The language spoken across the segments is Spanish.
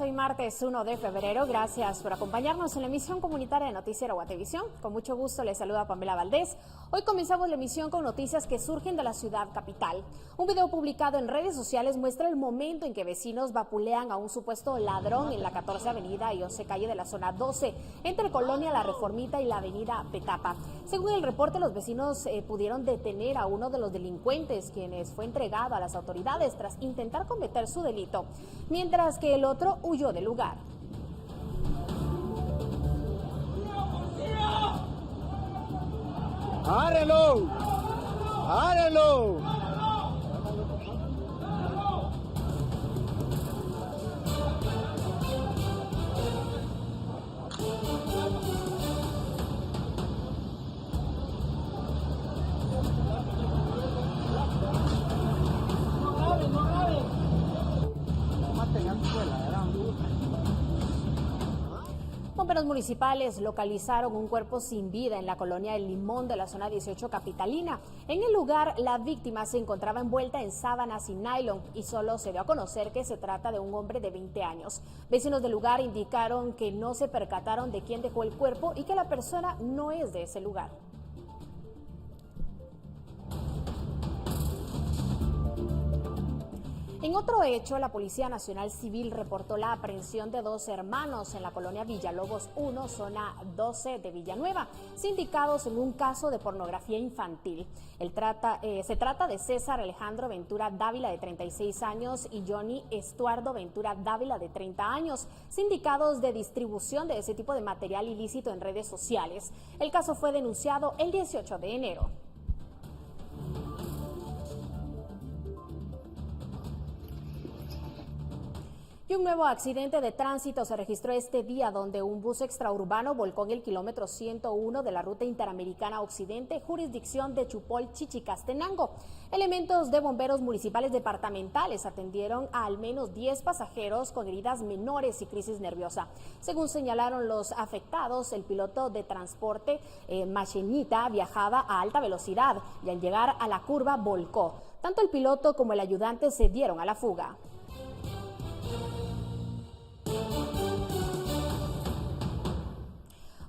días, hoy martes 1 de febrero. Gracias por acompañarnos en la emisión comunitaria de Noticiero Guatevisión. Con mucho gusto les saluda Pamela Valdés. Hoy comenzamos la emisión con noticias que surgen de la ciudad capital. Un video publicado en redes sociales muestra el momento en que vecinos vapulean a un supuesto ladrón en la 14 Avenida y 11 Calle de la zona 12, entre Colonia La Reformita y la Avenida Petapa. Según el reporte, los vecinos pudieron detener a uno de los delincuentes, quienes fue entregado a las autoridades tras intentar cometer su delito, mientras que el otro huyó del lugar. ¡Árenlo! ¡Árenlo! Bomberos municipales localizaron un cuerpo sin vida en la colonia El Limón de la zona 18 capitalina. En el lugar, la víctima se encontraba envuelta en sábanas y nylon y solo se dio a conocer que se trata de un hombre de 20 años. Vecinos del lugar indicaron que no se percataron de quién dejó el cuerpo y que la persona no es de ese lugar. En otro hecho, la Policía Nacional Civil reportó la aprehensión de dos hermanos en la colonia Villalobos 1, zona 12 de Villanueva, sindicados en un caso de pornografía infantil. Se trata de César Alejandro Ventura Dávila, de 36 años, y Johnny Estuardo Ventura Dávila, de 30 años, sindicados de distribución de ese tipo de material ilícito en redes sociales. El caso fue denunciado el 18 de enero. Y un nuevo accidente de tránsito se registró este día, donde un bus extraurbano volcó en el kilómetro 101 de la ruta interamericana Occidente, jurisdicción de Chupol, Chichicastenango. Elementos de bomberos municipales departamentales atendieron a al menos 10 pasajeros con heridas menores y crisis nerviosa. Según señalaron los afectados, el piloto de transporte Machenita viajaba a alta velocidad y al llegar a la curva volcó. Tanto el piloto como el ayudante se dieron a la fuga.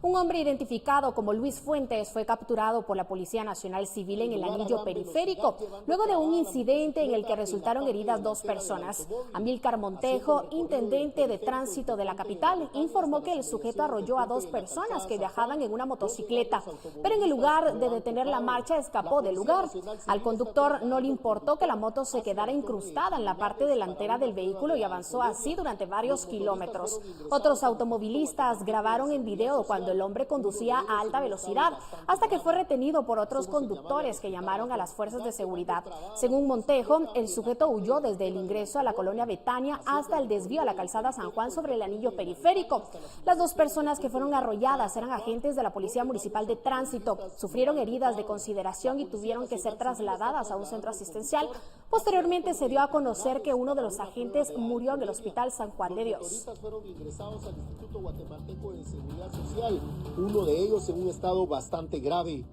Un hombre identificado como Luis Fuentes fue capturado por la Policía Nacional Civil en el anillo periférico, luego de un incidente en el que resultaron heridas dos personas. Amílcar Montejo, intendente de tránsito de la capital, informó que el sujeto arrolló a dos personas que viajaban en una motocicleta, pero en el lugar de detener la marcha escapó del lugar. Al conductor no le importó que la moto se quedara incrustada en la parte delantera del vehículo y avanzó así durante varios kilómetros. Otros automovilistas grabaron en video cuando el hombre conducía a alta velocidad, hasta que fue retenido por otros conductores que llamaron a las fuerzas de seguridad. Según Montejo, el sujeto huyó desde el ingreso a la colonia Betania hasta el desvío a la calzada San Juan sobre el anillo periférico. Las dos personas que fueron arrolladas eran agentes de la Policía Municipal de Tránsito, sufrieron heridas de consideración y tuvieron que ser trasladadas a un centro asistencial. Posteriormente se dio a conocer que uno de los agentes murió en el Hospital San Juan de Dios. Fueron ingresados al Instituto Guatemalteco de Seguridad Social, uno de ellos en un estado bastante grave.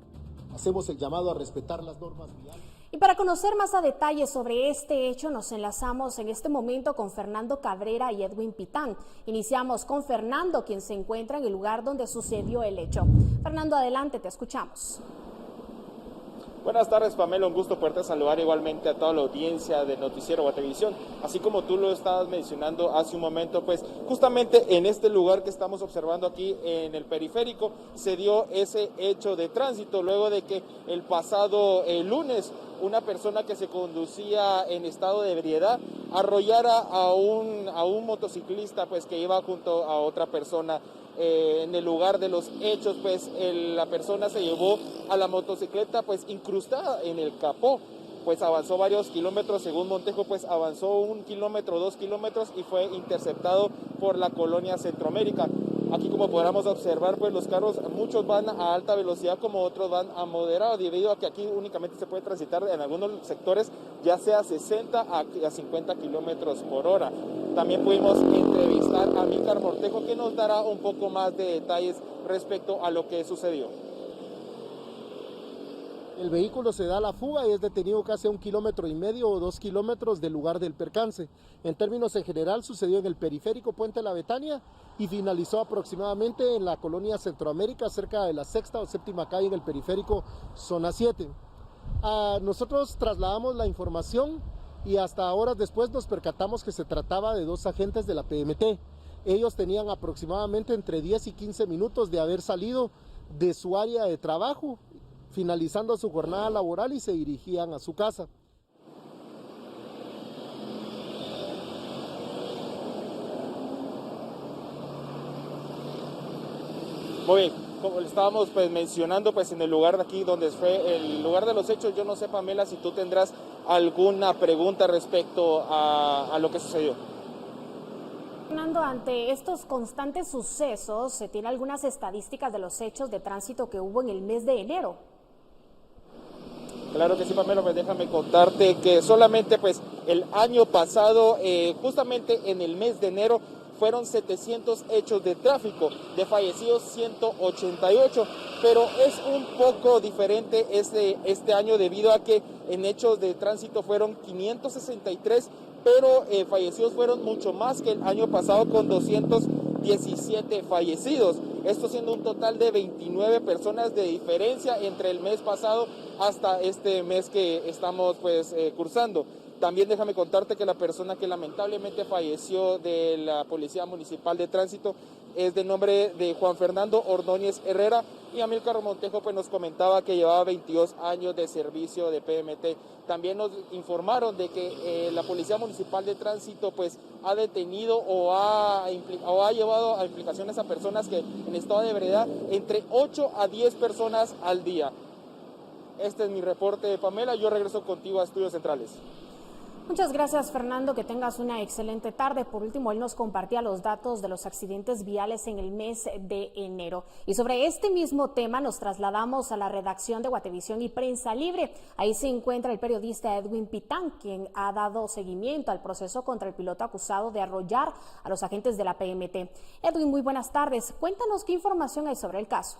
Hacemos el llamado a respetar las normas viales. Y para conocer más a detalle sobre este hecho, nos enlazamos en este momento con Fernando Cabrera y Edwin Pitán. Iniciamos con Fernando, quien se encuentra en el lugar donde sucedió el hecho. Fernando, adelante, te escuchamos. Buenas tardes, Pamela, un gusto poderte saludar igualmente a toda la audiencia de Noticiero Guatevisión. Así como tú lo estabas mencionando hace un momento, pues justamente en este lugar que estamos observando aquí en el periférico se dio ese hecho de tránsito luego de que el pasado lunes una persona que se conducía en estado de ebriedad arrollara a un motociclista pues que iba junto a otra persona. En el lugar de los hechos, pues la persona se llevó a la motocicleta pues incrustada en el capó, pues avanzó varios kilómetros. Según Montejo, pues avanzó 1 kilómetro, 2 kilómetros y fue interceptado por la colonia Centroamérica. Aquí, como podamos observar, pues los carros, muchos van a alta velocidad como otros van a moderado, debido a que aquí únicamente se puede transitar en algunos sectores ya sea 60 a 50 kilómetros por hora. También pudimos entrevistar a Amílcar Montejo, que nos dará un poco más de detalles respecto a lo que sucedió. El vehículo se da a la fuga y es detenido casi a 1,5 kilómetros o 2 kilómetros del lugar del percance. En términos en general, sucedió en el periférico Puente La Betania y finalizó aproximadamente en la colonia Centroamérica, cerca de la 6ª o 7ª calle en el periférico, zona 7. Nosotros trasladamos la información y hasta horas después nos percatamos que se trataba de 2 agentes de la PMT. Ellos tenían aproximadamente entre 10 y 15 minutos de haber salido de su área de trabajo, finalizando su jornada laboral, y se dirigían a su casa. Muy bien, como le estábamos mencionando, en el lugar de aquí donde fue el lugar de los hechos, yo no sé, Pamela, si tú tendrás alguna pregunta respecto a lo que sucedió. Fernando, ante estos constantes sucesos, ¿se tiene algunas estadísticas de los hechos de tránsito que hubo en el mes de enero? Claro que sí, Pamela, déjame contarte que solamente el año pasado, justamente en el mes de enero, fueron 700 hechos de tráfico, de fallecidos 188, pero es un poco diferente este año debido a que en hechos de tránsito fueron 563, pero fallecidos fueron mucho más que el año pasado con 217 fallecidos. Esto siendo un total de 29 personas de diferencia entre el mes pasado hasta este mes que estamos cursando. También déjame contarte que la persona que lamentablemente falleció de la Policía Municipal de Tránsito es de nombre de Juan Fernando Ordóñez Herrera, y Amílcar Montejo nos comentaba que llevaba 22 años de servicio de PMT. También nos informaron de que la Policía Municipal de Tránsito ha detenido o ha llevado a implicaciones a personas que en estado de ebriedad, entre 8 a 10 personas al día. Este es mi reporte, Pamela. Yo regreso contigo a Estudios Centrales. Muchas gracias, Fernando, que tengas una excelente tarde. Por último, él nos compartía los datos de los accidentes viales en el mes de enero. Y sobre este mismo tema nos trasladamos a la redacción de Guatevisión y Prensa Libre. Ahí se encuentra el periodista Edwin Pitán, quien ha dado seguimiento al proceso contra el piloto acusado de arrollar a los agentes de la PMT. Edwin, muy buenas tardes. Cuéntanos qué información hay sobre el caso.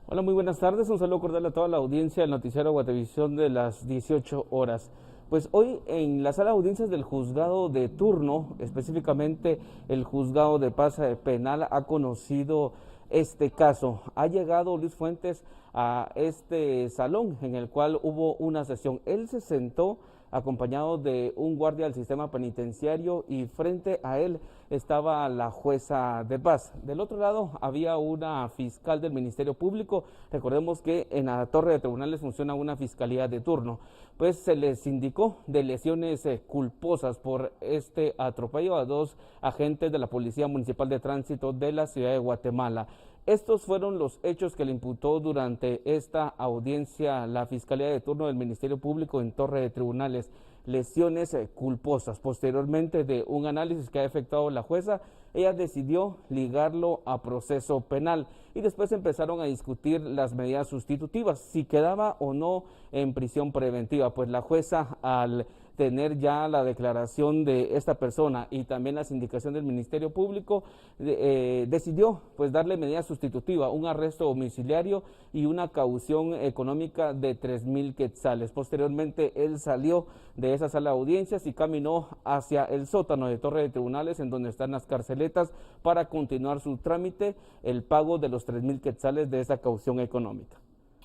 Hola, muy buenas tardes. Un saludo cordial a toda la audiencia del noticiero Guatevisión de las 18 horas. Pues hoy en la sala de audiencias del juzgado de turno, específicamente el juzgado de paz penal, ha conocido este caso. Ha llegado Luis Fuentes a este salón en el cual hubo una sesión. Él se sentó acompañado de un guardia del sistema penitenciario y frente a él estaba la jueza de paz. Del otro lado había una fiscal del Ministerio Público. Recordemos que en la torre de tribunales funciona una fiscalía de turno. Pues se les indicó de lesiones culposas por este atropello a 2 agentes de la Policía Municipal de Tránsito de la ciudad de Guatemala. Estos fueron los hechos que le imputó durante esta audiencia la Fiscalía de Turno del Ministerio Público en Torre de Tribunales. Lesiones culposas. Posteriormente de un análisis que ha efectuado la jueza, ella decidió ligarlo a proceso penal y después empezaron a discutir las medidas sustitutivas, si quedaba o no en prisión preventiva. Pues la jueza, al tener ya la declaración de esta persona y también las indicaciones del Ministerio Público, decidió darle medida sustitutiva, un arresto domiciliario y una caución económica de 3,000 quetzales. Posteriormente él salió de esa sala de audiencias y caminó hacia el sótano de Torre de Tribunales, en donde están las carceletas, para continuar su trámite, el pago de los 3,000 quetzales de esa caución económica.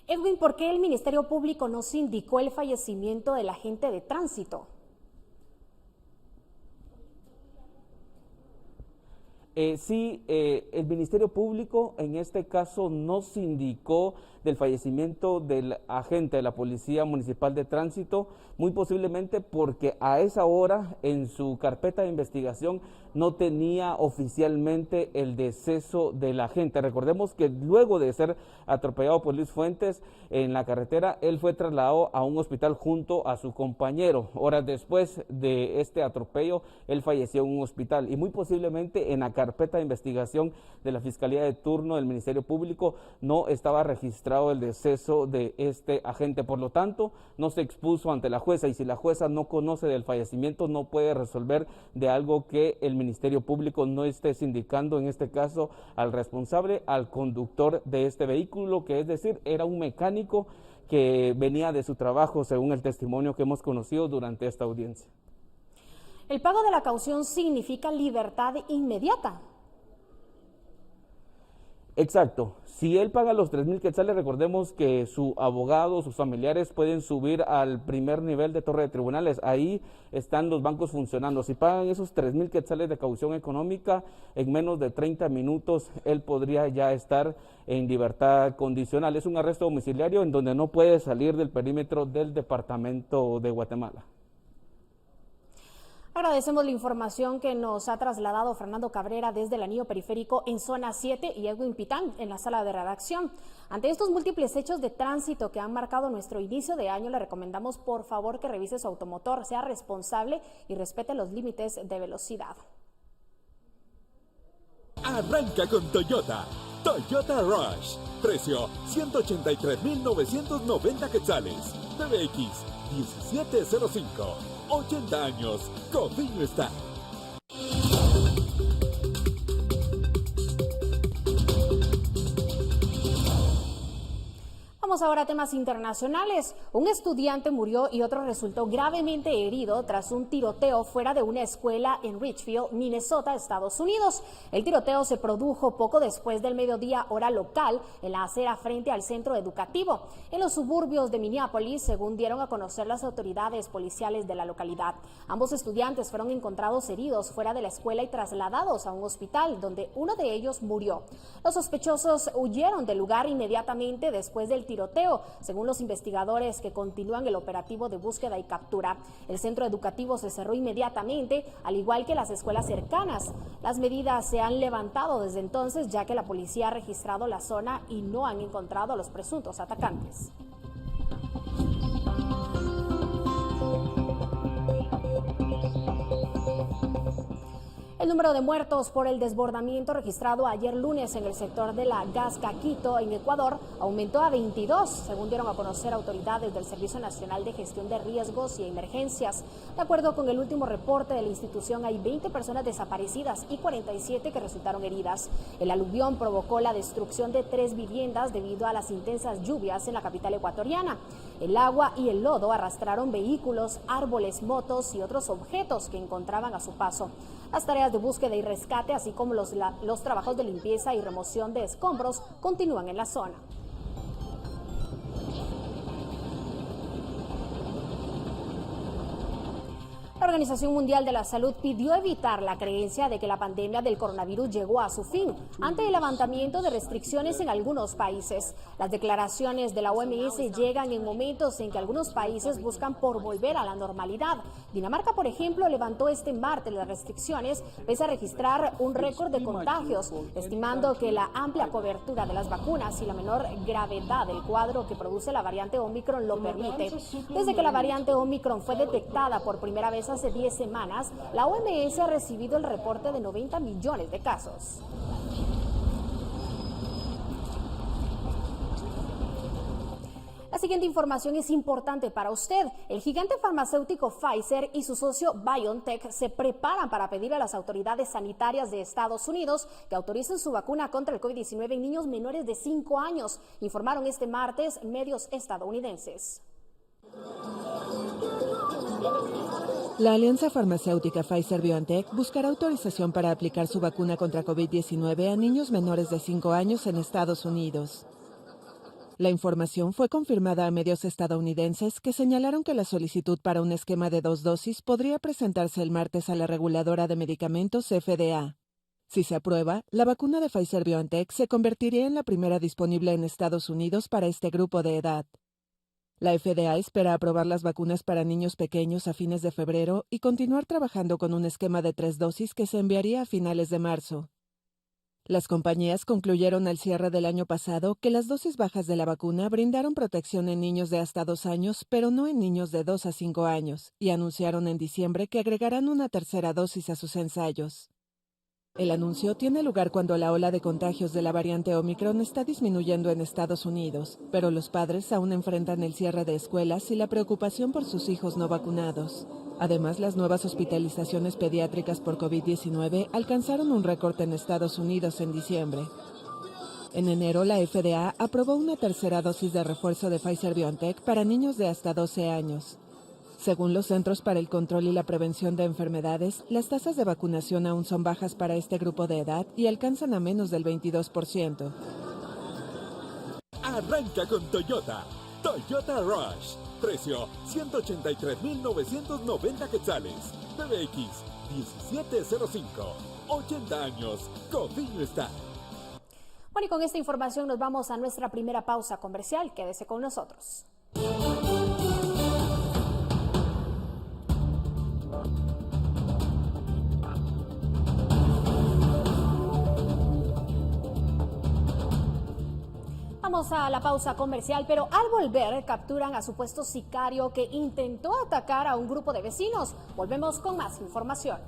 Edwin, ¿por qué el Ministerio Público no se indicó el fallecimiento del agente de tránsito? El Ministerio Público en este caso no se indicó del fallecimiento del agente de la Policía Municipal de Tránsito, muy posiblemente porque a esa hora en su carpeta de investigación no tenía oficialmente el deceso del agente. Recordemos que luego de ser atropellado por Luis Fuentes en la carretera, él fue trasladado a un hospital junto a su compañero. Horas después de este atropello, él falleció en un hospital y muy posiblemente en la carpeta de investigación de la Fiscalía de turno del Ministerio Público no estaba registrado el deceso de este agente. Por lo tanto, no se expuso ante la jueza, y si la jueza no conoce del fallecimiento, no puede resolver de algo que el Ministerio Público no esté sindicando, en este caso al responsable, al conductor de este vehículo, que es decir, era un mecánico que venía de su trabajo, según el testimonio que hemos conocido durante esta audiencia. El pago de la caución significa libertad inmediata. Exacto. Si él paga los 3,000 quetzales, recordemos que su abogado, sus familiares pueden subir al primer nivel de torre de tribunales. Ahí están los bancos funcionando. Si pagan esos 3,000 quetzales de caución económica, en menos de 30 minutos él podría ya estar en libertad condicional. Es un arresto domiciliario en donde no puede salir del perímetro del departamento de Guatemala. Agradecemos la información que nos ha trasladado Fernando Cabrera desde el anillo periférico en zona 7 y Edwin Pitán en la sala de redacción. Ante estos múltiples hechos de tránsito que han marcado nuestro inicio de año, le recomendamos por favor que revise su automotor, sea responsable y respete los límites de velocidad. Arranca con Toyota. Toyota Rush. Precio 183,990 quetzales. PBX 1705. 80 años. Cofiño está. Vamos ahora a temas internacionales. Un estudiante murió y otro resultó gravemente herido tras un tiroteo fuera de una escuela en Richfield, Minnesota, Estados Unidos. El tiroteo se produjo poco después del mediodía hora local en la acera frente al centro educativo, en los suburbios de Minneapolis, según dieron a conocer las autoridades policiales de la localidad. Ambos estudiantes fueron encontrados heridos fuera de la escuela y trasladados a un hospital, donde uno de ellos murió. Los sospechosos huyeron del lugar inmediatamente después del tiroteo, según los investigadores que continúan el operativo de búsqueda y captura. El centro educativo se cerró inmediatamente, al igual que las escuelas cercanas. Las medidas se han levantado desde entonces, ya que la policía ha registrado la zona y no han encontrado a los presuntos atacantes. El número de muertos por el desbordamiento registrado ayer lunes en el sector de la Gasca Quito, en Ecuador, aumentó a 22, según dieron a conocer autoridades del Servicio Nacional de Gestión de Riesgos y Emergencias. De acuerdo con el último reporte de la institución, hay 20 personas desaparecidas y 47 que resultaron heridas. El aluvión provocó la destrucción de 3 viviendas debido a las intensas lluvias en la capital ecuatoriana. El agua y el lodo arrastraron vehículos, árboles, motos y otros objetos que encontraban a su paso. Las tareas de búsqueda y rescate, así como los trabajos de limpieza y remoción de escombros, continúan en la zona. La Organización Mundial de la Salud pidió evitar la creencia de que la pandemia del coronavirus llegó a su fin ante el levantamiento de restricciones en algunos países. Las declaraciones de la OMS llegan en momentos en que algunos países buscan por volver a la normalidad. Dinamarca, por ejemplo, levantó este martes las restricciones pese a registrar un récord de contagios, estimando que la amplia cobertura de las vacunas y la menor gravedad del cuadro que produce la variante Omicron lo permite. Desde que la variante Omicron fue detectada por primera vez hace 10 semanas, la OMS ha recibido el reporte de 90 millones de casos. La siguiente información es importante para usted. El gigante farmacéutico Pfizer y su socio BioNTech se preparan para pedir a las autoridades sanitarias de Estados Unidos que autoricen su vacuna contra el COVID-19 en niños menores de 5 años, informaron este martes medios estadounidenses. La alianza farmacéutica Pfizer-BioNTech buscará autorización para aplicar su vacuna contra COVID-19 a niños menores de 5 años en Estados Unidos. La información fue confirmada a medios estadounidenses que señalaron que la solicitud para un esquema de 2 dosis podría presentarse el martes a la reguladora de medicamentos FDA. Si se aprueba, la vacuna de Pfizer-BioNTech se convertiría en la primera disponible en Estados Unidos para este grupo de edad. La FDA espera aprobar las vacunas para niños pequeños a fines de febrero y continuar trabajando con un esquema de 3 dosis que se enviaría a finales de marzo. Las compañías concluyeron al cierre del año pasado que las dosis bajas de la vacuna brindaron protección en niños de hasta 2 años, pero no en niños de 2 a 5 años, y anunciaron en diciembre que agregarán una tercera dosis a sus ensayos. El anuncio tiene lugar cuando la ola de contagios de la variante Omicron está disminuyendo en Estados Unidos, pero los padres aún enfrentan el cierre de escuelas y la preocupación por sus hijos no vacunados. Además, las nuevas hospitalizaciones pediátricas por COVID-19 alcanzaron un récord en Estados Unidos en diciembre. En enero, la FDA aprobó una tercera dosis de refuerzo de Pfizer-BioNTech para niños de hasta 12 años. Según los Centros para el Control y la Prevención de Enfermedades, las tasas de vacunación aún son bajas para este grupo de edad y alcanzan a menos del 22%. Arranca con Toyota. Toyota Rush. Precio 183,990 quetzales. PBX 1705. 80 años. Cofiño está. Bueno, y con esta información nos vamos a nuestra primera pausa comercial. Quédese con nosotros. Vamos a la pausa comercial, pero al volver capturan a supuesto sicario que intentó atacar a un grupo de vecinos. Volvemos con más información.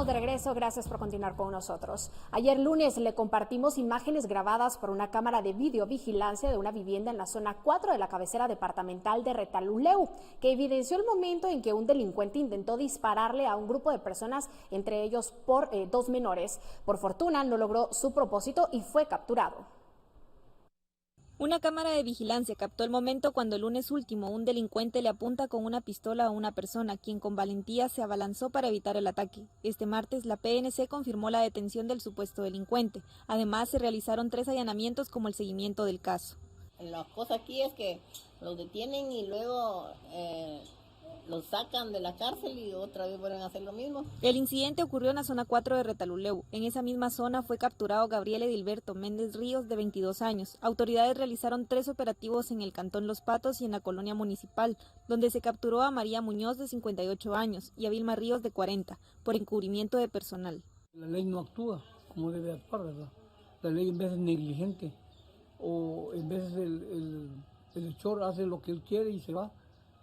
De regreso, gracias por continuar con nosotros. Ayer lunes le compartimos imágenes grabadas por una cámara de videovigilancia de una vivienda en la zona 4 de la cabecera departamental de Retalhuleu, que evidenció el momento en que un delincuente intentó dispararle a un grupo de personas, entre ellos por 2 menores. Por fortuna no logró su propósito y fue capturado. Una cámara de vigilancia captó el momento cuando el lunes último un delincuente le apunta con una pistola a una persona, quien con valentía se abalanzó para evitar el ataque. Este martes la PNC confirmó la detención del supuesto delincuente. Además se realizaron 3 allanamientos como el seguimiento del caso. La cosa aquí es que los detienen y luego los sacan de la cárcel y otra vez vuelven a hacer lo mismo. El incidente ocurrió en la zona 4 de Retalhuleu. En esa misma zona fue capturado Gabriel Edilberto Méndez Ríos, de 22 años. Autoridades realizaron 3 operativos en el cantón Los Patos y en la colonia municipal, donde se capturó a María Muñoz, de 58 años, y a Vilma Ríos, de 40, por encubrimiento de personal. La ley no actúa como debe actuar, ¿verdad? La ley en vez es negligente, o en vez el hechor hace lo que él quiere y se va.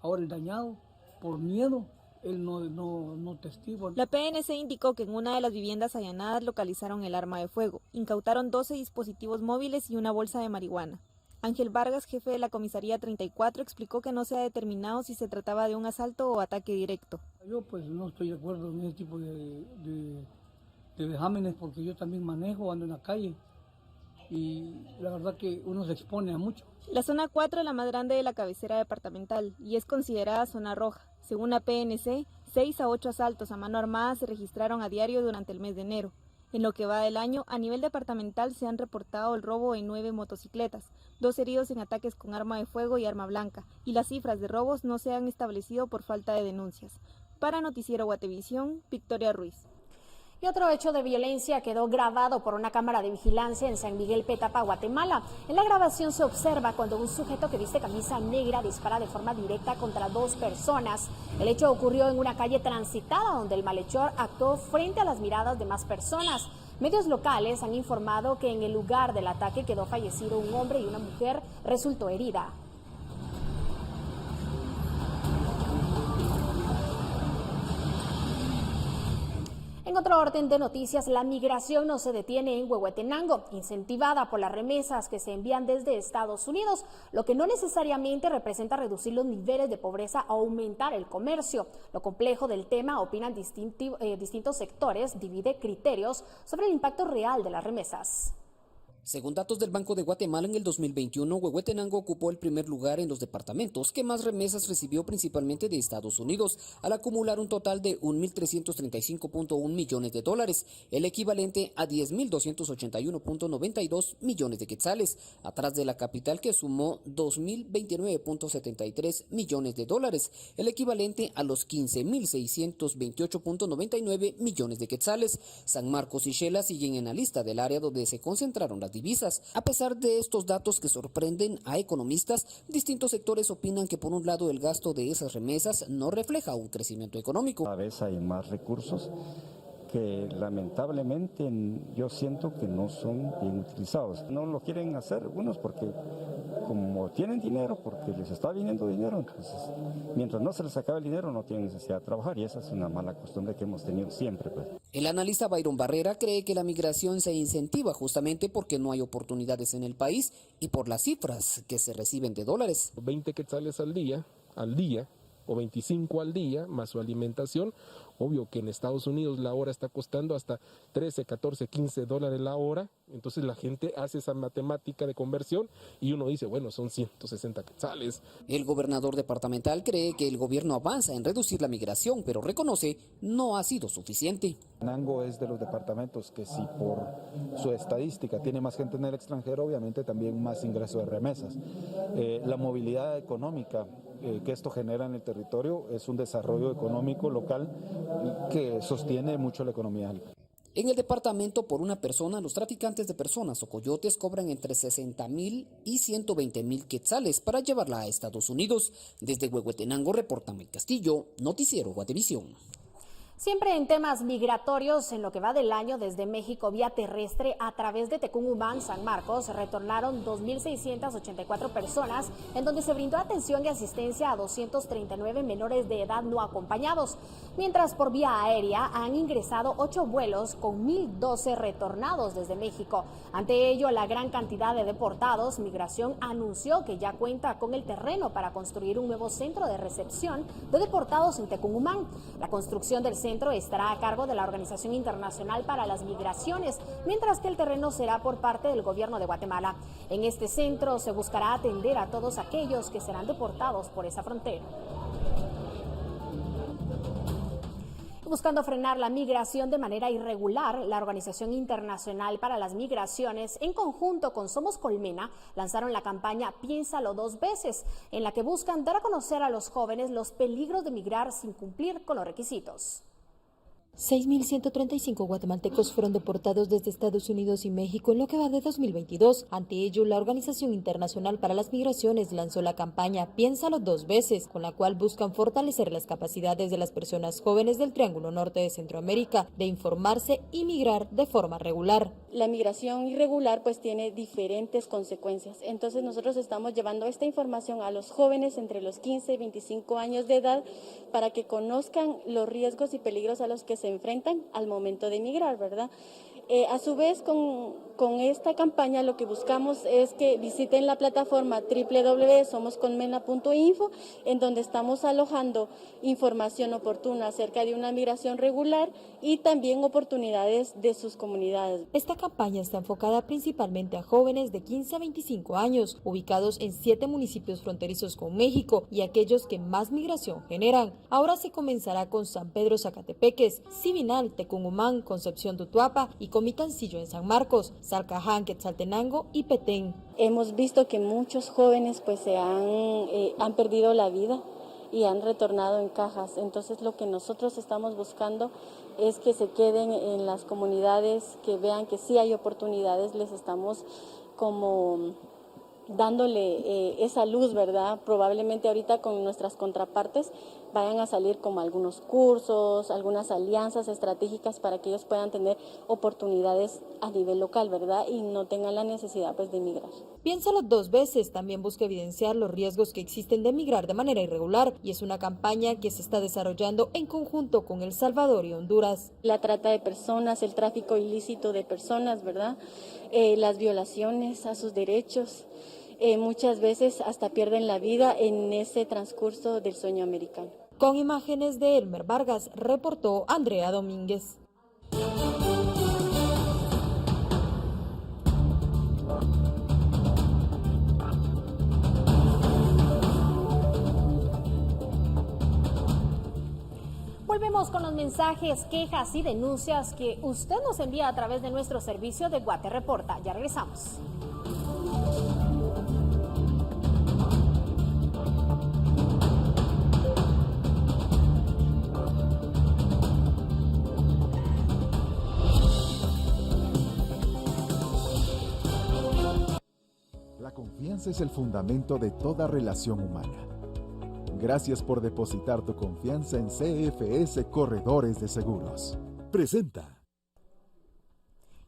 Ahora el dañado, por miedo, él no testigo. La PNC indicó que en una de las viviendas allanadas localizaron el arma de fuego. Incautaron 12 dispositivos móviles y una bolsa de marihuana. Ángel Vargas, jefe de la comisaría 34, explicó que no se ha determinado si se trataba de un asalto o ataque directo. Yo pues no estoy de acuerdo en ese tipo de vejámenes, porque yo también manejo, ando en la calle y la verdad que uno se expone a mucho. La zona 4 es la más grande de la cabecera departamental y es considerada zona roja. Según la PNC, 6 a 8 asaltos a mano armada se registraron a diario durante el mes de enero. En lo que va del año, a nivel departamental se han reportado el robo en 9 motocicletas, 2 heridos en ataques con arma de fuego y arma blanca, y las cifras de robos no se han establecido por falta de denuncias. Para Noticiero Guatevisión, Victoria Ruiz. Y otro hecho de violencia quedó grabado por una cámara de vigilancia en San Miguel Petapa, Guatemala. En la grabación se observa cuando un sujeto que viste camisa negra dispara de forma directa contra 2 personas. El hecho ocurrió en una calle transitada donde el malhechor actuó frente a las miradas de más personas. Medios locales han informado que en el lugar del ataque quedó fallecido un hombre y una mujer resultó herida. En otro orden de noticias, la migración no se detiene en Huehuetenango, incentivada por las remesas que se envían desde Estados Unidos, lo que no necesariamente representa reducir los niveles de pobreza o aumentar el comercio. Lo complejo del tema, opinan distintos sectores, divide criterios sobre el impacto real de las remesas. Según datos del Banco de Guatemala, en el 2021, Huehuetenango ocupó el primer lugar en los departamentos que más remesas recibió, principalmente de Estados Unidos, al acumular un total de 1.335.1 millones de dólares, el equivalente a 10.281.92 millones de quetzales, atrás de la capital, que sumó 2.029.73 millones de dólares, el equivalente a los 15.628.99 millones de quetzales. San Marcos y Xela siguen en la lista del área donde se concentraron las divisas. A pesar de estos datos que sorprenden a economistas, distintos sectores opinan que por un lado el gasto de esas remesas no refleja un crecimiento económico. Cada vez hay más recursos que lamentablemente yo siento que no son bien utilizados. No lo quieren hacer algunos porque como tienen dinero, porque les está viniendo dinero, entonces mientras no se les acabe el dinero no tienen necesidad de trabajar y esa es una mala costumbre que hemos tenido siempre. Pues. El analista Byron Barrera cree que la migración se incentiva justamente porque no hay oportunidades en el país y por las cifras que se reciben de dólares. 20 quetzales al día, o 25 al día, más su alimentación. Obvio que en Estados Unidos la hora está costando hasta 13, 14, 15 dólares la hora. Entonces la gente hace esa matemática de conversión y uno dice, bueno, son 160 quetzales. El gobernador departamental cree que el gobierno avanza en reducir la migración, pero reconoce no ha sido suficiente. Nango es de los departamentos que si por su estadística tiene más gente en el extranjero, obviamente también más ingreso de remesas. La movilidad económica que esto genera en el territorio es un desarrollo económico local que sostiene mucho la economía. En el departamento, por una persona, los traficantes de personas o coyotes cobran entre 60,000 y 120,000 quetzales para llevarla a Estados Unidos. Desde Huehuetenango, reporta Mel Castillo, Noticiero Guatevisión. Siempre en temas migratorios, en lo que va del año desde México vía terrestre a través de Tecumumán, San Marcos, retornaron 2.684 personas, en donde se brindó atención y asistencia a 239 menores de edad no acompañados, mientras por vía aérea han ingresado 8 vuelos con 1.012 retornados desde México. Ante ello, la gran cantidad de deportados, Migración anunció que ya cuenta con el terreno para construir un nuevo centro de recepción de deportados en Tecumumán. La construcción del centro estará a cargo de la Organización Internacional para las Migraciones, mientras que el terreno será por parte del gobierno de Guatemala. En este centro se buscará atender a todos aquellos que serán deportados por esa frontera. Buscando frenar la migración de manera irregular, la Organización Internacional para las Migraciones, en conjunto con Somos Colmena, lanzaron la campaña Piénsalo 2 veces, en la que buscan dar a conocer a los jóvenes los peligros de migrar sin cumplir con los requisitos. 6.135 guatemaltecos fueron deportados desde Estados Unidos y México en lo que va de 2022. Ante ello, la Organización Internacional para las Migraciones lanzó la campaña Piénsalo 2 veces, con la cual buscan fortalecer las capacidades de las personas jóvenes del Triángulo Norte de Centroamérica de informarse y migrar de forma regular. La migración irregular pues tiene diferentes consecuencias. Entonces nosotros estamos llevando esta información a los jóvenes entre los 15 y 25 años de edad para que conozcan los riesgos y peligros a los que se enfrentan al momento de emigrar, ¿verdad? A su vez, con esta campaña lo que buscamos es que visiten la plataforma www.somoscolmena.info, en donde estamos alojando información oportuna acerca de una migración regular y también oportunidades de sus comunidades. Esta campaña está enfocada principalmente a jóvenes de 15 a 25 años, ubicados en 7 municipios fronterizos con México y aquellos que más migración generan. Ahora se comenzará con San Pedro Zacatepeques, Sibinal, Tecumumán, Concepción Tutuapa y Comitancillo en San Marcos, Salcaján, Quetzaltenango y Petén. Hemos visto que muchos jóvenes pues han perdido la vida y han retornado en cajas. Entonces lo que nosotros estamos buscando es que se queden en las comunidades, que vean que sí hay oportunidades, les estamos como dándole esa luz, ¿verdad? Probablemente ahorita con nuestras contrapartes vayan a salir como algunos cursos, algunas alianzas estratégicas para que ellos puedan tener oportunidades a nivel local, ¿verdad? Y no tengan la necesidad pues de emigrar. Piénsalo 2 veces, también busca evidenciar los riesgos que existen de emigrar de manera irregular y es una campaña que se está desarrollando en conjunto con El Salvador y Honduras. La trata de personas, el tráfico ilícito de personas, ¿verdad? Las violaciones a sus derechos. Muchas veces hasta pierden la vida en ese transcurso del sueño americano. Con imágenes de Elmer Vargas, reportó Andrea Domínguez. Volvemos con los mensajes, quejas y denuncias que usted nos envía a través de nuestro servicio de Guate Reporta. Ya regresamos. La confianza es el fundamento de toda relación humana. Gracias por depositar tu confianza en CFS Corredores de Seguros. presenta.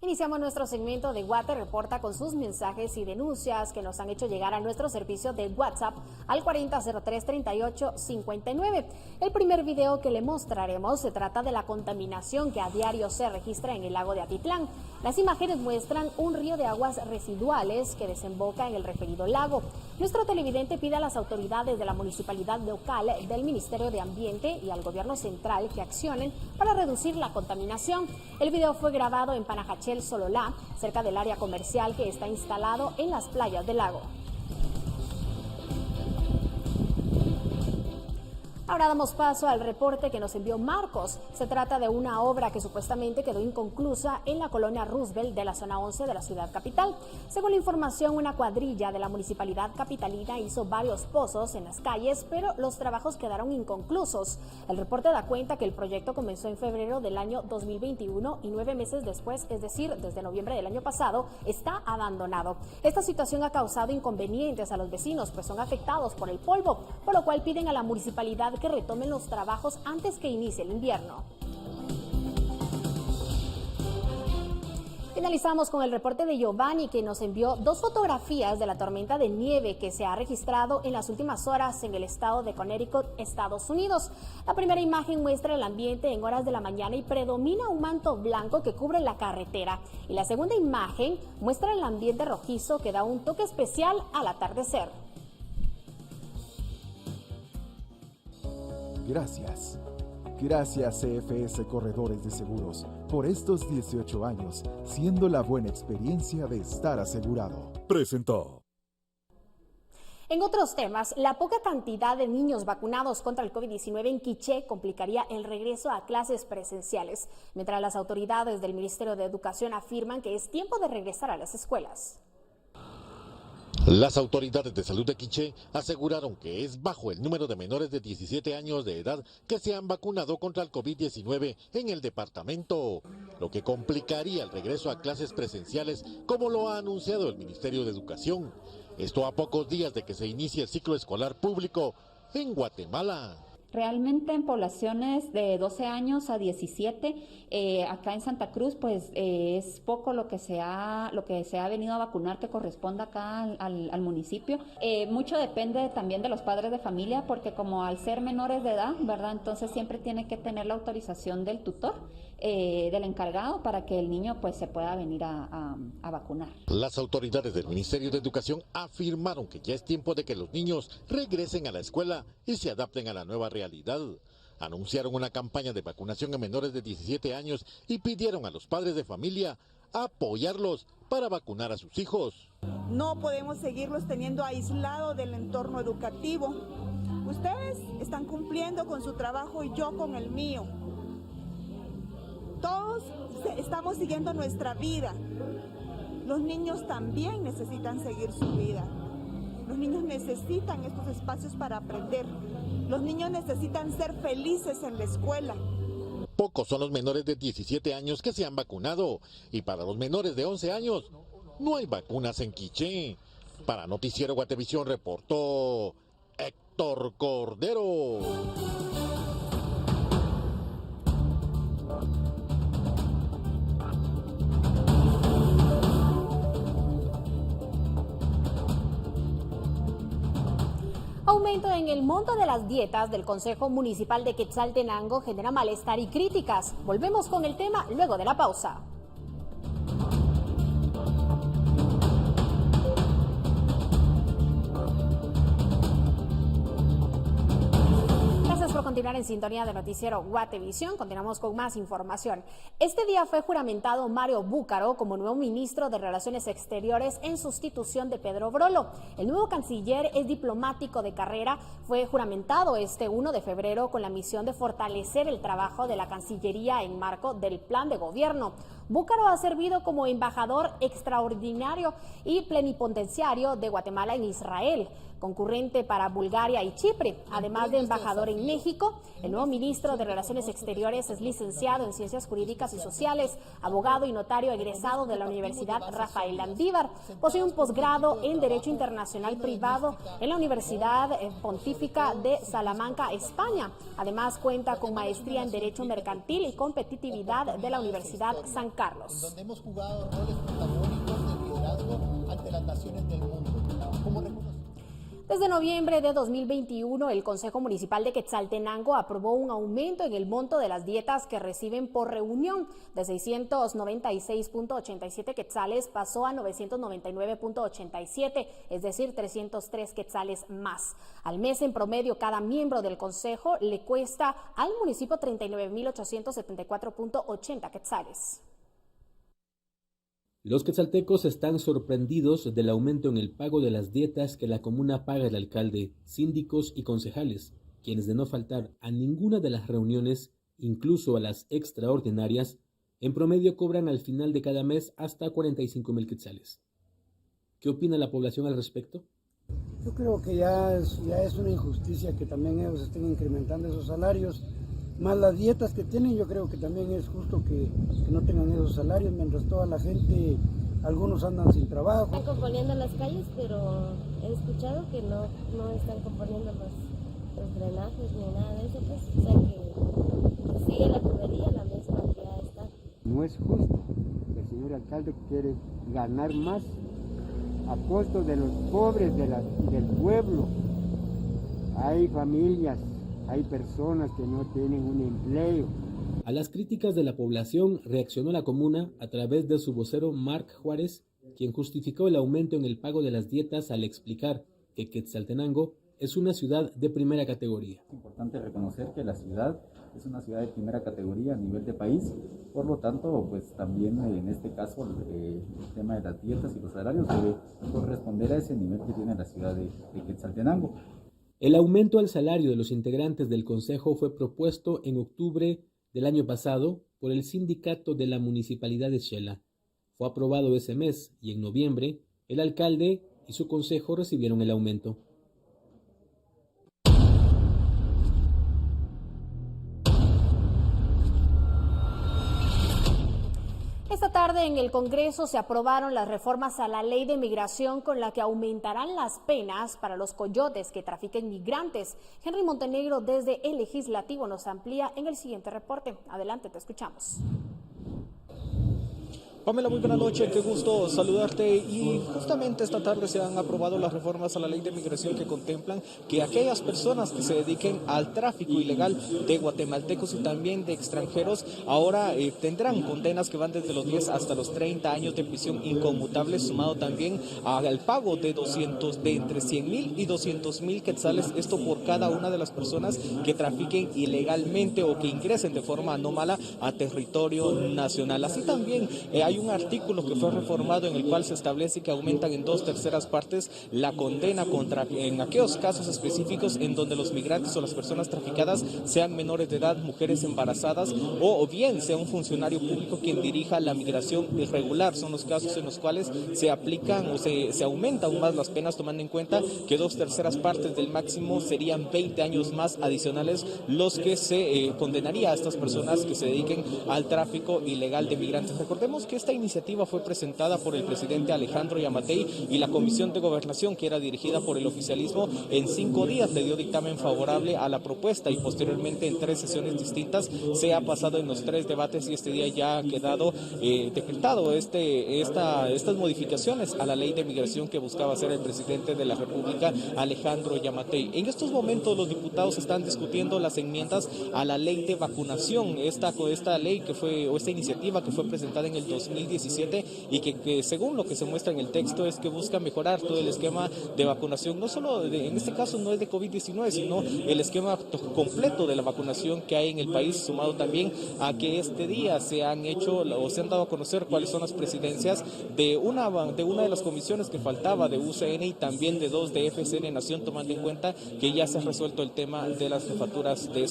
Iniciamos nuestro segmento de Guate Reporta con sus mensajes y denuncias que nos han hecho llegar a nuestro servicio de WhatsApp al 4003-3859. El primer video que le mostraremos se trata de la contaminación que a diario se registra en el lago de Atitlán. Las imágenes muestran un río de aguas residuales que desemboca en el referido lago. Nuestro televidente pide a las autoridades de la municipalidad local, del Ministerio de Ambiente y al gobierno central que accionen para reducir la contaminación. El video fue grabado en Panajachel, Sololá, cerca del área comercial que está instalado en las playas del lago. Ahora damos paso al reporte que nos envió Marcos. Se trata de una obra que supuestamente quedó inconclusa en la colonia Roosevelt de la zona 11 de la ciudad capital. Según la información, una cuadrilla de la municipalidad capitalina hizo varios pozos en las calles, pero los trabajos quedaron inconclusos. El reporte da cuenta que el proyecto comenzó en febrero del año 2021 y 9 meses después, es decir, desde noviembre del año pasado, está abandonado. Esta situación ha causado inconvenientes a los vecinos, pues son afectados por el polvo, por lo cual piden a la municipalidad que retomen los trabajos antes que inicie el invierno. Finalizamos con el reporte de Giovanni, que nos envió 2 fotografías de la tormenta de nieve que se ha registrado en las últimas horas en el estado de Connecticut, Estados Unidos. La primera imagen muestra el ambiente en horas de la mañana y predomina un manto blanco que cubre la carretera. Y la segunda imagen muestra el ambiente rojizo que da un toque especial al atardecer. Gracias. Gracias CFS Corredores de Seguros por estos 18 años, siendo la buena experiencia de estar asegurado. Presentó. En otros temas, la poca cantidad de niños vacunados contra el COVID-19 en Quiché complicaría el regreso a clases presenciales, mientras las autoridades del Ministerio de Educación afirman que es tiempo de regresar a las escuelas. Las autoridades de salud de Quiché aseguraron que es bajo el número de menores de 17 años de edad que se han vacunado contra el COVID-19 en el departamento, lo que complicaría el regreso a clases presenciales, como lo ha anunciado el Ministerio de Educación. Esto a pocos días de que se inicie el ciclo escolar público en Guatemala. Realmente en poblaciones de 12 años a 17, acá en Santa Cruz, pues es poco lo que se ha venido a vacunar que corresponda acá al municipio. Mucho depende también de los padres de familia, porque como al ser menores de edad, ¿verdad? Entonces siempre tiene que tener la autorización del tutor, del encargado, para que el niño pues se pueda venir a vacunar. Las autoridades del Ministerio de Educación afirmaron que ya es tiempo de que los niños regresen a la escuela y se adapten a la nueva realidad. Anunciaron una campaña de vacunación a menores de 17 años y pidieron a los padres de familia apoyarlos para vacunar a sus hijos. No podemos seguirlos teniendo aislados del entorno educativo. Ustedes están cumpliendo con su trabajo y yo con el mío. Todos estamos siguiendo nuestra vida. Los niños también necesitan seguir su vida. Los niños necesitan estos espacios para aprender. Los niños necesitan ser felices en la escuela. Pocos son los menores de 17 años que se han vacunado y para los menores de 11 años no hay vacunas en Quiché. Para Noticiero Guatevisión reportó Héctor Cordero. Aumento en el monto de las dietas del Consejo Municipal de Quetzaltenango genera malestar y críticas. Volvemos con el tema luego de la pausa. Gracias por continuar en sintonía de Noticiero Guatevisión. Continuamos con más información. Este día fue juramentado Mario Búcaro como nuevo ministro de Relaciones Exteriores en sustitución de Pedro Brolo. El nuevo canciller es diplomático de carrera. Fue juramentado este 1 de febrero con la misión de fortalecer el trabajo de la Cancillería en marco del plan de gobierno. Búcaro ha servido como embajador extraordinario y plenipotenciario de Guatemala en Israel, concurrente para Bulgaria y Chipre. Además de embajador en México, el nuevo ministro de Relaciones Exteriores es licenciado en Ciencias Jurídicas y Sociales, abogado y notario egresado de la Universidad Rafael Landívar. Posee un posgrado en Derecho Internacional Privado en la Universidad Pontífica de Salamanca, España. Además, cuenta con maestría en Derecho Mercantil y Competitividad de la Universidad San Carlos. Donde hemos jugado roles protagónicos de liderazgo ante las naciones del mundo. Desde noviembre de 2021, el Consejo Municipal de Quetzaltenango aprobó un aumento en el monto de las dietas que reciben por reunión. De 696.87 quetzales pasó a 999.87, es decir, 303 quetzales más. Al mes, en promedio, cada miembro del Consejo le cuesta al municipio 39.874.80 quetzales. Los quetzaltecos están sorprendidos del aumento en el pago de las dietas que la comuna paga al alcalde, síndicos y concejales, quienes de no faltar a ninguna de las reuniones, incluso a las extraordinarias, en promedio cobran al final de cada mes hasta 45,000 quetzales. ¿Qué opina la población al respecto? Yo creo que ya es una injusticia que también ellos estén incrementando esos salarios, más las dietas que tienen. Yo creo que también es justo que no tengan esos salarios, mientras toda la gente, algunos andan sin trabajo. Están componiendo las calles, pero he escuchado que no están componiendo los drenajes ni nada de eso, pues, o sea que sigue la tubería la misma que ya está. No es justo. El señor alcalde quiere ganar más a costo de los pobres del pueblo. Hay familias, hay personas que no tienen un empleo. A las críticas de la población reaccionó la comuna a través de su vocero Marc Juárez, quien justificó el aumento en el pago de las dietas al explicar que Quetzaltenango es una ciudad de primera categoría. Es importante reconocer que la ciudad es una ciudad de primera categoría a nivel de país, por lo tanto, pues también en este caso el tema de las dietas y los salarios debe corresponder a ese nivel que tiene la ciudad de Quetzaltenango. El aumento al salario de los integrantes del Consejo fue propuesto en octubre del año pasado por el sindicato de la Municipalidad de Xela. Fue aprobado ese mes y en noviembre el alcalde y su consejo recibieron el aumento. Esta tarde en el Congreso se aprobaron las reformas a la Ley de Migración con la que aumentarán las penas para los coyotes que trafiquen migrantes. Henry Montenegro desde el Legislativo nos amplía en el siguiente reporte. Adelante, te escuchamos. Pamela, muy buena noche, qué gusto saludarte. Y justamente esta tarde se han aprobado las reformas a la Ley de Migración que contemplan que aquellas personas que se dediquen al tráfico ilegal de guatemaltecos y también de extranjeros ahora tendrán condenas que van desde los 10 hasta los 30 años de prisión inconmutable, sumado también al pago de entre 100,000 y 200,000 quetzales, esto por cada una de las personas que trafiquen ilegalmente o que ingresen de forma anómala a territorio nacional. Así también hay un artículo que fue reformado en el cual se establece que aumentan en 2/3 partes la condena en aquellos casos específicos en donde los migrantes o las personas traficadas sean menores de edad, mujeres embarazadas o bien sea un funcionario público quien dirija la migración irregular. Son los casos en los cuales se aplican o se aumenta aún más las penas, tomando en cuenta que 2/3 partes del máximo serían 20 años más adicionales los que se condenaría a estas personas que se dediquen al tráfico ilegal de migrantes. Recordemos que esta iniciativa fue presentada por el presidente Alejandro Yamatei y la Comisión de Gobernación, que era dirigida por el oficialismo, en 5 días le dio dictamen favorable a la propuesta y posteriormente en 3 sesiones distintas se ha pasado en los 3 debates y este día ya ha quedado decretado estas modificaciones a la Ley de Migración que buscaba hacer el presidente de la República, Alejandro Yamatei. En estos momentos los diputados están discutiendo las enmiendas a la Ley de Vacunación, esta ley esta iniciativa que fue presentada en el 2000 2017 y que según lo que se muestra en el texto es que busca mejorar todo el esquema de vacunación, no solo en este caso no es de COVID-19, sino el esquema completo de la vacunación que hay en el país, sumado también a que este día se han dado a conocer cuáles son las presidencias de una de las comisiones que faltaba de UCN y también de 2 de FCN Nación, tomando en cuenta que ya se ha resuelto el tema de las jefaturas de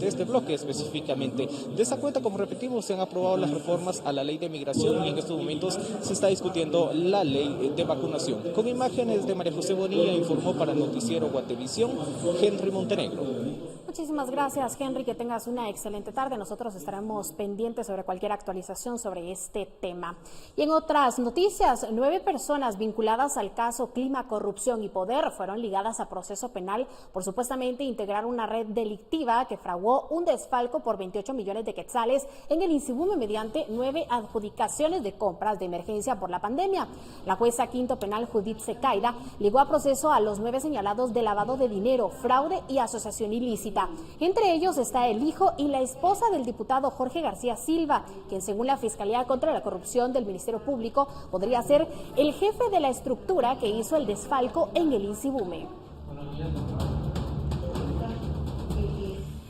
este bloque específicamente. De esa cuenta, como repetimos, se han aprobado las reformas a la ley de migración y en estos momentos se está discutiendo la ley de vacunación. Con imágenes de María José Bonilla, informó para Noticiero Guatevisión, Henry Montenegro. Muchísimas gracias, Henry, que tengas una excelente tarde. Nosotros estaremos pendientes sobre cualquier actualización sobre este tema. Y en otras noticias, 9 personas vinculadas al caso Clima, Corrupción y Poder fueron ligadas a proceso penal por supuestamente integrar una red delictiva que fraguó un desfalco por 28 millones de quetzales en el Insibume mediante 9 adjudicaciones de compras de emergencia por la pandemia. La jueza quinto penal Judith Secaira ligó a proceso a los 9 señalados de lavado de dinero, fraude y asociación ilícita. Entre ellos está el hijo y la esposa del diputado Jorge García Silva, quien según la Fiscalía contra la Corrupción del Ministerio Público podría ser el jefe de la estructura que hizo el desfalco en el Insibume.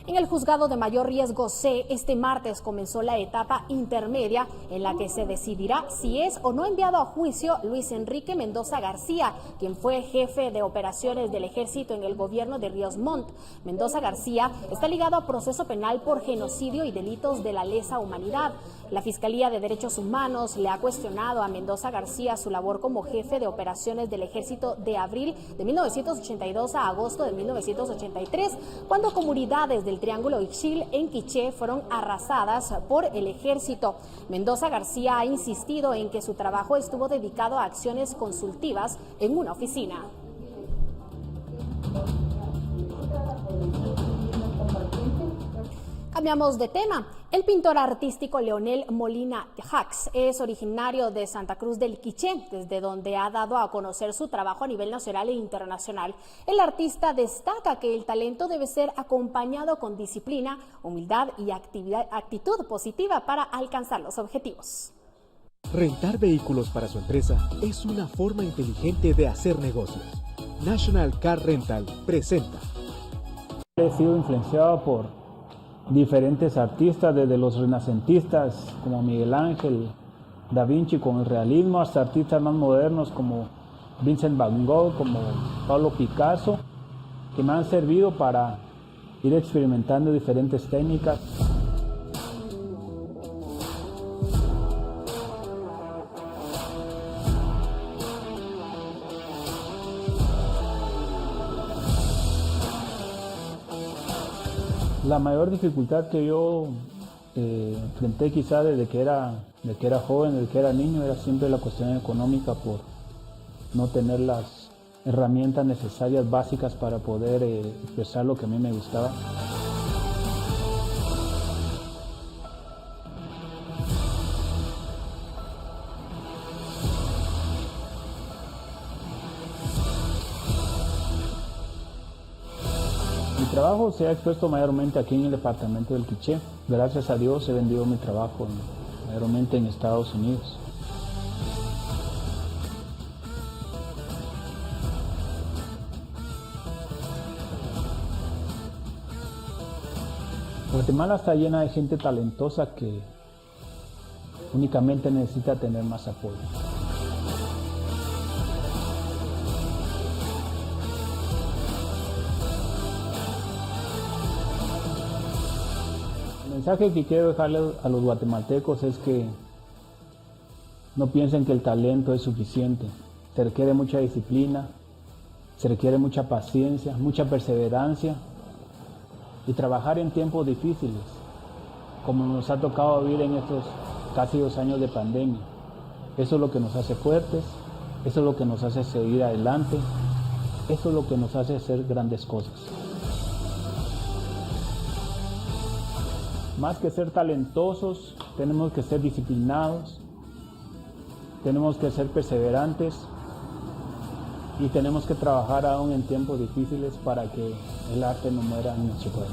En el juzgado de mayor riesgo C, este martes comenzó la etapa intermedia en la que se decidirá si es o no enviado a juicio Luis Enrique Mendoza García, quien fue jefe de operaciones del ejército en el gobierno de Ríos Montt. Mendoza García está ligado a proceso penal por genocidio y delitos de la lesa humanidad. La Fiscalía de Derechos Humanos le ha cuestionado a Mendoza García su labor como jefe de operaciones del ejército de abril de 1982 a agosto de 1983, cuando comunidades del Triángulo Ixil en Quiché fueron arrasadas por el ejército. Mendoza García ha insistido en que su trabajo estuvo dedicado a acciones consultivas en una oficina. Cambiamos de tema. El pintor artístico Leonel Molina Jax es originario de Santa Cruz del Quiché, desde donde ha dado a conocer su trabajo a nivel nacional e internacional. El artista destaca que el talento debe ser acompañado con disciplina, humildad y actitud positiva para alcanzar los objetivos. Rentar vehículos para su empresa es una forma inteligente de hacer negocios. National Car Rental presenta. He sido influenciado por diferentes artistas, desde los renacentistas como Miguel Ángel, Da Vinci con el realismo, hasta artistas más modernos como Vincent Van Gogh, como Pablo Picasso, que me han servido para ir experimentando diferentes técnicas. La mayor dificultad que yo enfrenté quizá desde que era joven, desde que era niño, era siempre la cuestión económica por no tener las herramientas necesarias básicas para poder expresar lo que a mí me gustaba. Mi trabajo se ha expuesto mayormente aquí en el departamento del Quiché. Gracias a Dios he vendido mi trabajo mayormente en Estados Unidos. Guatemala está llena de gente talentosa que únicamente necesita tener más apoyo. El mensaje que quiero dejarle a los guatemaltecos es que no piensen que el talento es suficiente. Se requiere mucha disciplina, se requiere mucha paciencia, mucha perseverancia y trabajar en tiempos difíciles, como nos ha tocado vivir en estos casi 2 años de pandemia. Eso es lo que nos hace fuertes, eso es lo que nos hace seguir adelante, eso es lo que nos hace hacer grandes cosas. Más que ser talentosos, tenemos que ser disciplinados, tenemos que ser perseverantes y tenemos que trabajar aún en tiempos difíciles para que el arte no muera en nuestro país.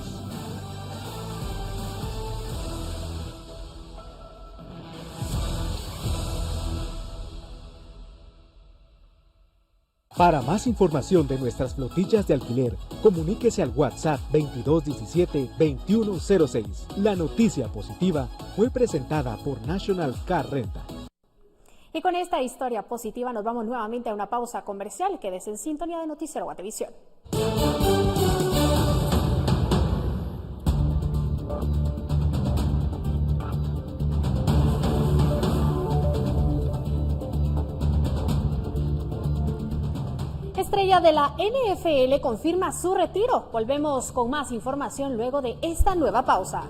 Para más información de nuestras flotillas de alquiler, comuníquese al WhatsApp 2217-2106. La noticia positiva fue presentada por National Car Rental. Y con esta historia positiva nos vamos nuevamente a una pausa comercial. Quédese en sintonía de Noticiero Guatevisión. Estrella de la NFL confirma su retiro. Volvemos con más información luego de esta nueva pausa.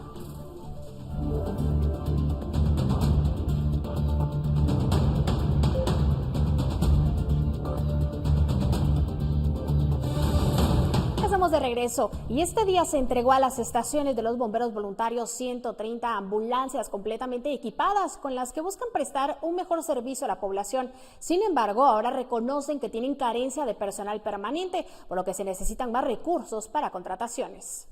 Estamos de regreso y este día se entregó a las estaciones de los bomberos voluntarios 130 ambulancias completamente equipadas con las que buscan prestar un mejor servicio a la población. Sin embargo, ahora reconocen que tienen carencia de personal permanente, por lo que se necesitan más recursos para contrataciones.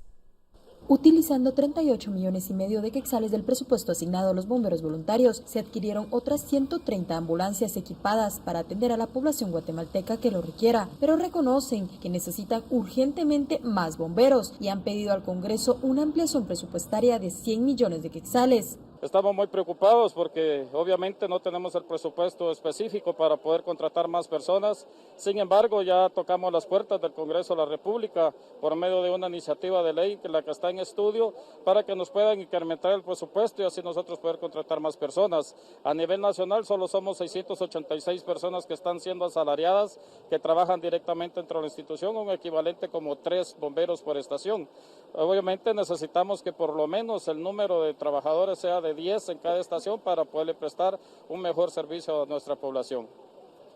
Utilizando 38,5 millones de quetzales del presupuesto asignado a los bomberos voluntarios, se adquirieron otras 130 ambulancias equipadas para atender a la población guatemalteca que lo requiera, pero reconocen que necesitan urgentemente más bomberos y han pedido al Congreso una ampliación presupuestaria de 100 millones de quetzales. Estamos muy preocupados porque obviamente no tenemos el presupuesto específico para poder contratar más personas. Sin embargo, ya tocamos las puertas del Congreso de la República por medio de una iniciativa de ley que la que está en estudio para que nos puedan incrementar el presupuesto y así nosotros poder contratar más personas. A nivel nacional solo somos 686 personas que están siendo asalariadas, que trabajan directamente dentro de la institución, un equivalente como 3 bomberos por estación. Obviamente necesitamos que por lo menos el número de trabajadores sea de 10 en cada estación para poderle prestar un mejor servicio a nuestra población.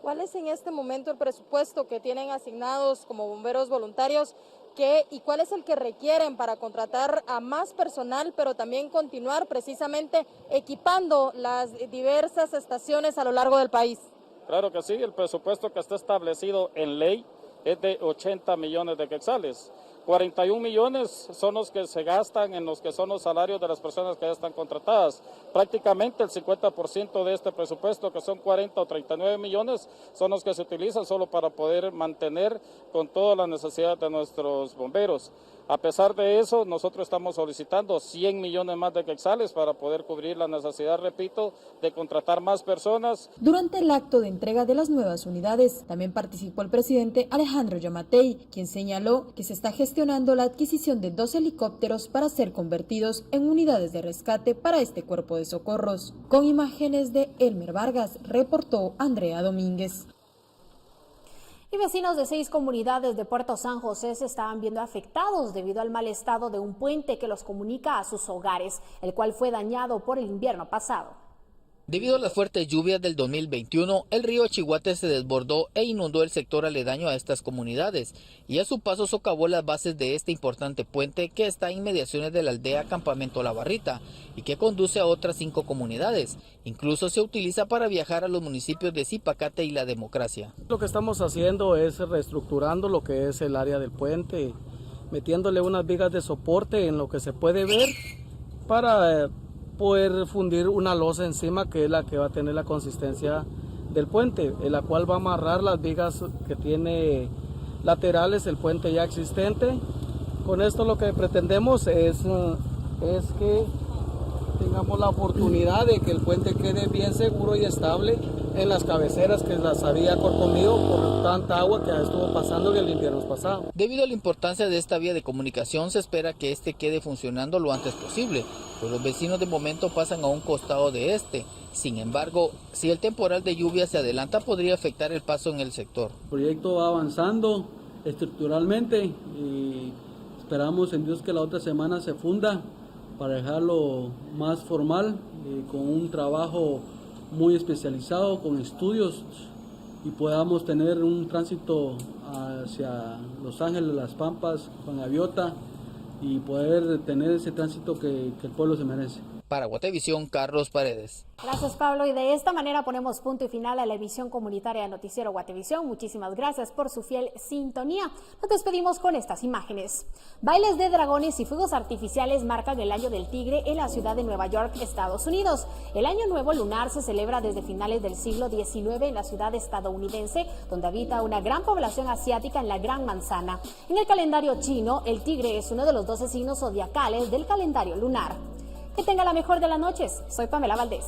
¿Cuál es en este momento el presupuesto que tienen asignados como bomberos voluntarios y cuál es el que requieren para contratar a más personal, pero también continuar precisamente equipando las diversas estaciones a lo largo del país? Claro que sí, el presupuesto que está establecido en ley es de 80 millones de quetzales. 41 millones son los que se gastan en los que son los salarios de las personas que ya están contratadas. Prácticamente el 50% de este presupuesto, que son 40 o 39 millones, son los que se utilizan solo para poder mantener con todas las necesidades de nuestros bomberos. A pesar de eso, nosotros estamos solicitando 100 millones más de quetzales para poder cubrir la necesidad, repito, de contratar más personas. Durante el acto de entrega de las nuevas unidades, también participó el presidente Alejandro Yamatei, quien señaló que se está gestionando la adquisición de 2 helicópteros para ser convertidos en unidades de rescate para este cuerpo de socorros. Con imágenes de Elmer Vargas, reportó Andrea Domínguez. Y vecinos de 6 comunidades de Puerto San José se estaban viendo afectados debido al mal estado de un puente que los comunica a sus hogares, el cual fue dañado por el invierno pasado. Debido a las fuertes lluvias del 2021, el río Chihuate se desbordó e inundó el sector aledaño a estas comunidades y a su paso socavó las bases de este importante puente que está en inmediaciones de la aldea Campamento La Barrita y que conduce a otras 5 comunidades. Incluso se utiliza para viajar a los municipios de Zipacate y La Democracia. Lo que estamos haciendo es reestructurando lo que es el área del puente, metiéndole unas vigas de soporte en lo que se puede ver para poder fundir una losa encima que es la que va a tener la consistencia del puente, en la cual va a amarrar las vigas que tiene laterales el puente ya existente. Con esto lo que pretendemos es que tengamos la oportunidad de que el puente quede bien seguro y estable en las cabeceras que las había corcomido por tanta agua que estuvo pasando en el invierno pasado. Debido a la importancia de esta vía de comunicación, se espera que este quede funcionando lo antes posible, pues los vecinos de momento pasan a un costado de este. Sin embargo, si el temporal de lluvia se adelanta, podría afectar el paso en el sector. El proyecto va avanzando estructuralmente y esperamos en Dios que la otra semana se funda para dejarlo más formal, con un trabajo muy especializado, con estudios, y podamos tener un tránsito hacia Los Ángeles, Las Pampas, Juan Gaviota, y poder tener ese tránsito que el pueblo se merece. Para Guatevisión, Carlos Paredes. Gracias, Pablo. Y de esta manera ponemos punto y final a la emisión comunitaria de Noticiero Guatevisión. Muchísimas gracias por su fiel sintonía. Nos despedimos con estas imágenes. Bailes de dragones y fuegos artificiales marcan el Año del Tigre en la ciudad de Nueva York, Estados Unidos. El Año Nuevo Lunar se celebra desde finales del siglo XIX en la ciudad estadounidense, donde habita una gran población asiática en la Gran Manzana. En el calendario chino, el tigre es uno de los 12 signos zodiacales del calendario lunar. Que tenga la mejor de las noches. Soy Pamela Valdés.